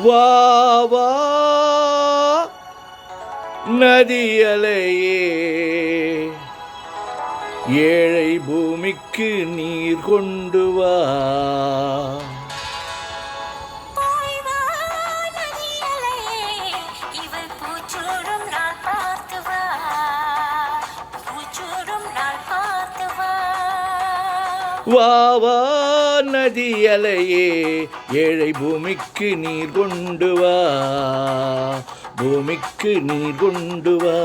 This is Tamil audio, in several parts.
வா வா நதியலையே, ஏழை பூமிக்கு நீர் கொண்டு வா. வா வா நதியலையே, ஏழை பூமிக்கு நீர் கொண்டு வா, பூமிக்கு நீர் கொண்டு வா.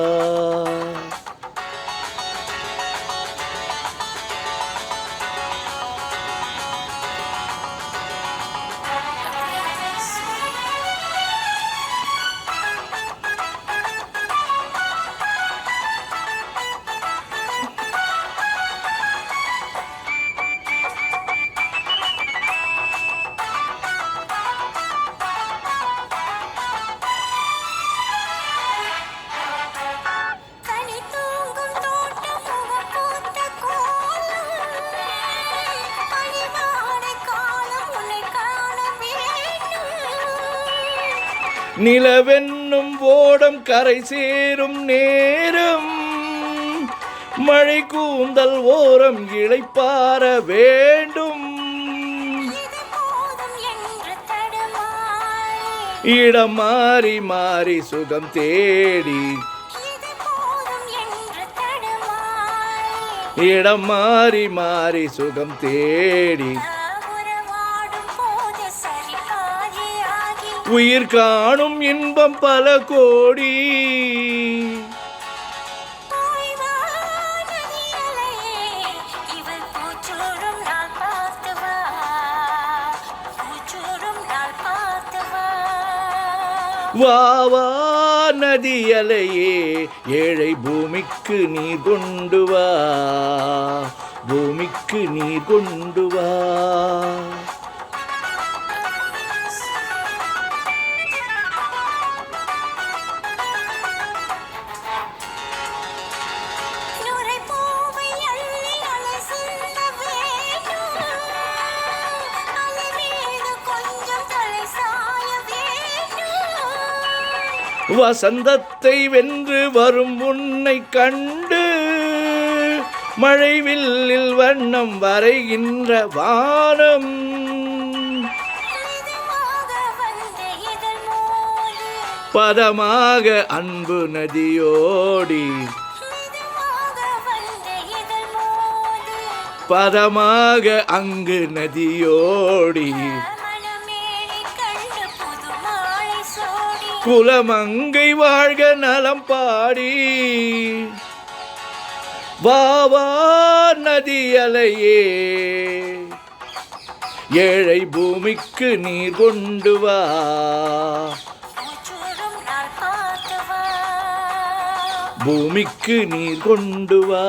நிலவென்னும் ஓடம் கரை சேரும் நேரம், மழை கூந்தல் ஓரம் இளைப்பார வேண்டும். இடம் மாறி மாறி சுகம் தேடி, இடம் மாறி மாறி சுகம் தேடி, உயிர் காணும் இன்பம் பல கோடி. வா வா நதியலையே, ஏழை பூமிக்கு நீர் கொண்டு வா, பூமிக்கு நீர் கொண்டு வா. வசந்தத்தை வென்று வரும் உன்னை கண்டு, மழைவில்லில் வண்ணம் வரைகின்ற வானம். பதமாக அன்பு நதியோடி, பதமாக அங்கு நதியோடி, குலமங்கை வாழ்க நலம் பாடி. வா வா நதியலையே, ஏழை பூமிக்கு நீர் கொண்டு வா, பூமிக்கு நீர் கொண்டு வா.